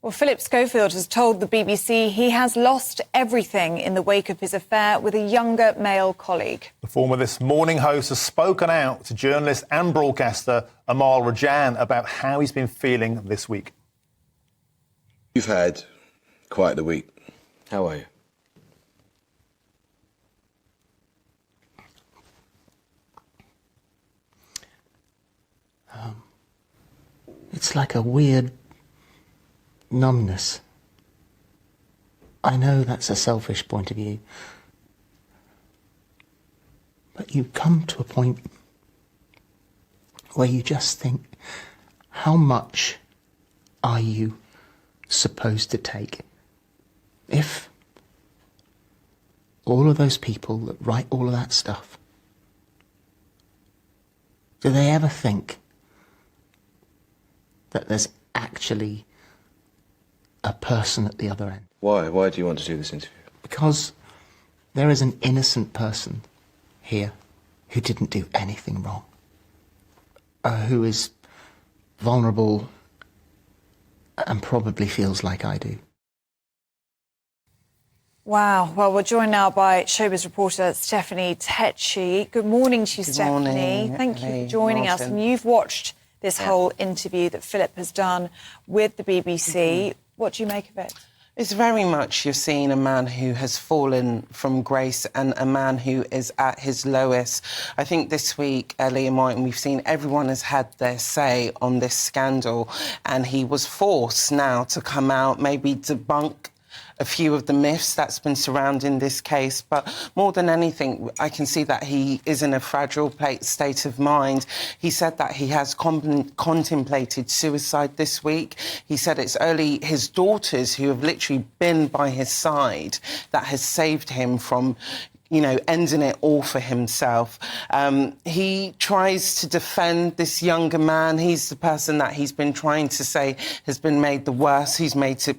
Well, Phillip Schofield has told the BBC he has lost everything in the wake of his affair with a younger male colleague. The former This Morning host has spoken out to journalist and broadcaster Amal Rajan about how he's been feeling this week. You've had quite the week. How are you? It's like a weird numbness. I know that's a selfish point of view. But you come to a point where you just think, how much are you supposed to take? If all of those people that write all of that stuff, do they ever think that there's actually a person at the other end? Why? Why do you want to do this interview? Because there is an innocent person here who didn't do anything wrong, who is vulnerable and probably feels like I do. Wow. Well, we're joined now by Showbiz reporter Stephanie Takyi. Good morning to you, Stephanie. Morning. Thank you for joining us. And you've watched this whole interview that Phillip has done with the BBC. What do you make of it? It's very much you're seeing a man who has fallen from grace and a man who is at his lowest. I think this week, Ellie and Martin, we've seen everyone has had their say on this scandal, and he was forced now to come out, maybe debunk a few of the myths that's been surrounding this case. But more than anything, I can see that he is in a fragile state of mind. He said that he has contemplated suicide this week. He said it's only his daughters who have literally been by his side that has saved him from, you know, ending it all for himself. He tries to defend this younger man. He's the person that he's been trying to say has been made the worst. He's made to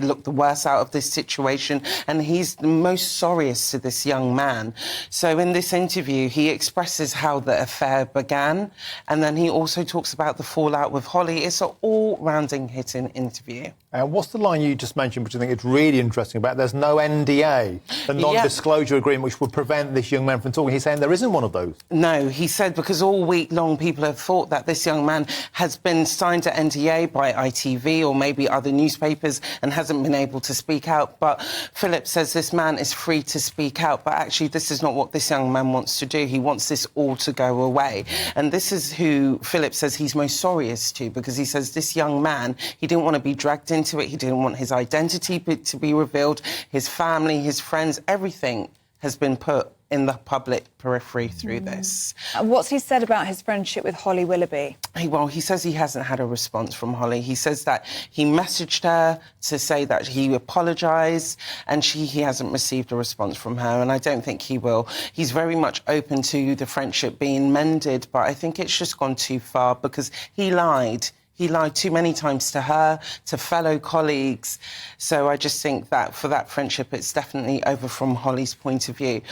look the worst out of this situation. And he's the most sorriest to this young man. So in this interview, he expresses how the affair began. And then he also talks about the fallout with Holly. It's an all-rounding hitting interview. What's the line you just mentioned, which I think is really interesting about there's no NDA, the non-disclosure agreement, which would prevent this young man from talking? He's saying there isn't one of those. No, he said because all week long people have thought that this young man has been signed to NDA by ITV or maybe other newspapers and hasn't been able to speak out. But Phillip says this man is free to speak out, but actually this is not what this young man wants to do. He wants this all to go away. And this is who Phillip says he's most sorriest to, because he says this young man, he didn't want to be dragged into it. He didn't want his identity to be revealed. His family, his friends, everything has been put in the public periphery through this. And what's he said about his friendship with Holly Willoughby? He says he hasn't had a response from Holly. He says that he messaged her to say that he apologised and he hasn't received a response from her, and I don't think he will. He's very much open to the friendship being mended, but I think it's just gone too far because he lied. He lied too many times to her, to fellow colleagues. So I just think that for that friendship, it's definitely over from Holly's point of view.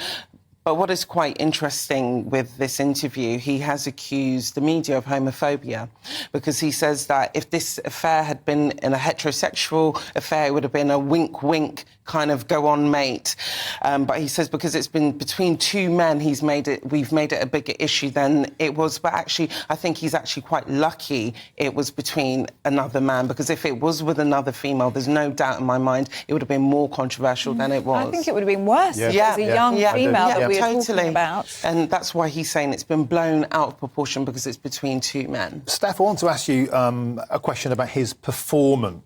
But what is quite interesting with this interview, he has accused the media of homophobia, because he says that if this affair had been in a heterosexual affair, it would have been a wink-wink kind of go-on mate. But he says because it's been between two men, we've made it a bigger issue than it was. But actually, I think he's actually quite lucky it was between another man, because if it was with another female, there's no doubt in my mind it would have been more controversial than it was. I think it would have been worse if it was a young female that we were talking about. And that's why he's saying it's been blown out of proportion, because it's between two men. Steph, I want to ask you a question about his performance.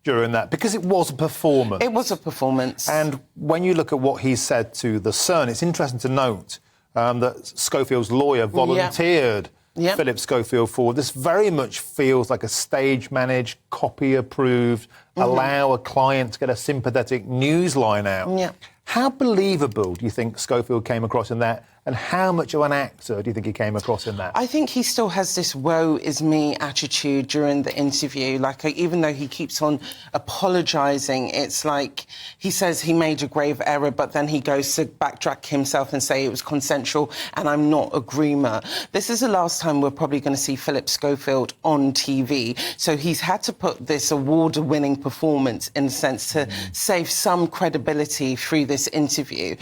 During that, because it was a performance. It was a performance. And when you look at what he said to The Sun, it's interesting to note that Schofield's lawyer volunteered Phillip Schofield for. This very much feels like a stage-managed, copy-approved, allow a client to get a sympathetic news line out. How believable do you think Schofield came across in that? And how much of an actor do you think he came across in that? I think he still has this woe is me attitude during the interview. Like, even though he keeps on apologising, it's like he says he made a grave error, but then he goes to backtrack himself and say it was consensual and I'm not a groomer. This is the last time we're probably going to see Phillip Schofield on TV. So he's had to put this award-winning performance, in a sense, to save some credibility through this interview.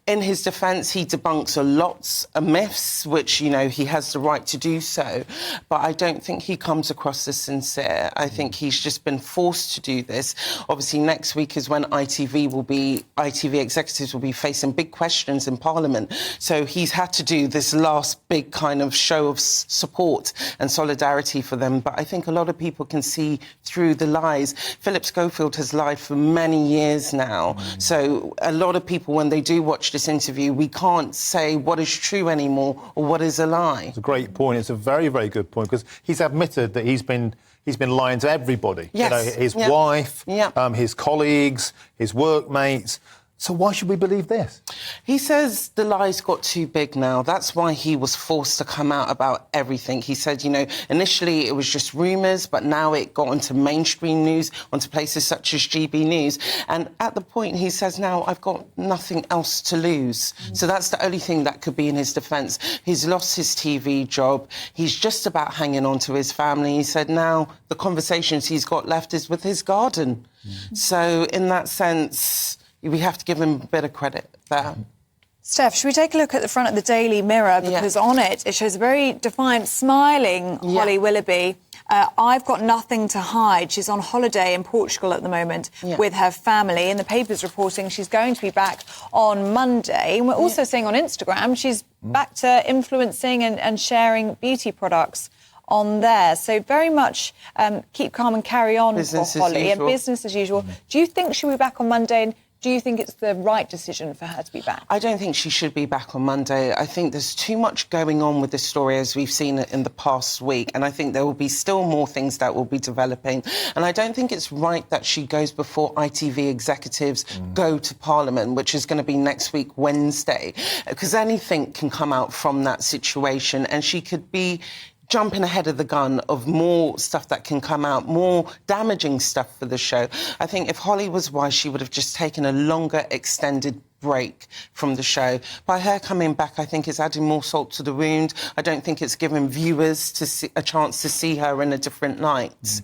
In his defence, he debunks a lot of myths, which, you know, he has the right to do so. But I don't think he comes across as sincere. I think he's just been forced to do this. Obviously, next week is when ITV executives will be facing big questions in Parliament. So he's had to do this last big kind of show of support and solidarity for them. But I think a lot of people can see through the lies. Phillip Schofield has lied for many years now. So a lot of people, when they do watch this interview, we can't say what is true anymore or what is a lie. It's a great point. It's a very, very good point, because he's admitted that he's been lying to everybody. Yes. You know, his wife, his colleagues, his workmates. So why should we believe this? He says the lies got too big now. That's why he was forced to come out about everything. He said, you know, initially it was just rumours, but now it got onto mainstream news, onto places such as GB News. And at the point, he says, now I've got nothing else to lose. So that's the only thing that could be in his defence. He's lost his TV job. He's just about hanging on to his family. He said now the conversations he's got left is with his garden. So in that sense, we have to give him a bit of credit there. Steph, should we take a look at the front of the Daily Mirror? Because on it shows a very defiant, smiling Holly Willoughby. I've got nothing to hide. She's on holiday in Portugal at the moment with her family. And the paper's reporting she's going to be back on Monday. And we're also seeing on Instagram she's back to influencing and sharing beauty products on there. So very much keep calm and carry on business for Holly. and business as usual. Do you think she'll be back on Monday? And do you think it's the right decision for her to be back? I don't think she should be back on Monday. I think there's too much going on with this story, as we've seen it in the past week, and I think there will be still more things that will be developing. And I don't think it's right that she goes before ITV executives go to Parliament, which is going to be next week, Wednesday, because anything can come out from that situation, and she could be jumping ahead of the gun of more stuff that can come out, more damaging stuff for the show. I think if Holly was wise, she would have just taken a longer, extended break from the show. By her coming back, I think it's adding more salt to the wound. I don't think it's giving viewers a chance to see her in a different light.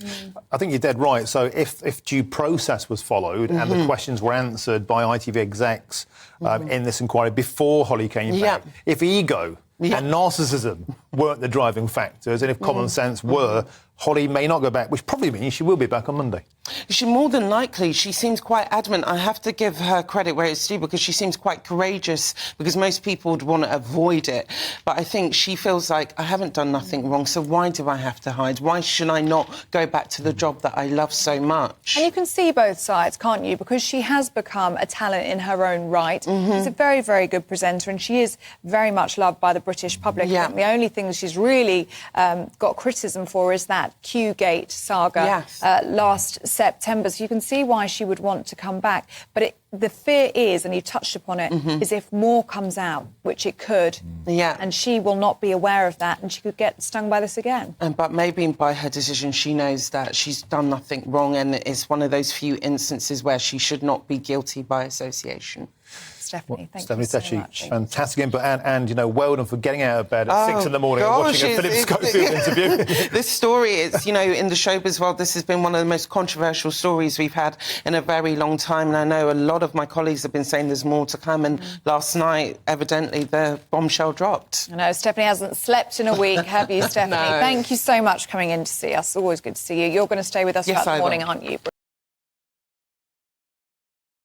I think you're dead right. So if due process was followed and the questions were answered by ITV execs in this inquiry before Holly came back, if ego and narcissism weren't the driving factors, and if common sense were, Holly may not go back, which probably means she will be back on Monday. She more than likely, she seems quite adamant. I have to give her credit where it's due, because she seems quite courageous, because most people would want to avoid it. But I think she feels like, I haven't done nothing wrong, so why do I have to hide? Why should I not go back to the job that I love so much? And you can see both sides, can't you? Because she has become a talent in her own right. She's a very, very good presenter, and she is very much loved by the British public. I think the only thing that she's really got criticism for is that Q-Gate saga last September. So you can see why she would want to come back. But the fear is, and you touched upon it, is if more comes out, which it could, and she will not be aware of that, and she could get stung by this again. But maybe by her decision, she knows that she's done nothing wrong, and it's one of those few instances where she should not be guilty by association. Stephanie, thank Stephanie you so Takyi, much. fantastic input, and you know, well done for getting out of bed at 6 in the morning and watching a Phillip Schofield interview. This story is, you know, in the showbiz world, this has been one of the most controversial stories we've had in a very long time, and I know a lot of my colleagues have been saying there's more to come, and last night, evidently, the bombshell dropped. I know, Stephanie hasn't slept in a week, have you, Stephanie? No. Thank you so much for coming in to see us. Always good to see you. You're going to stay with us throughout the morning, aren't you?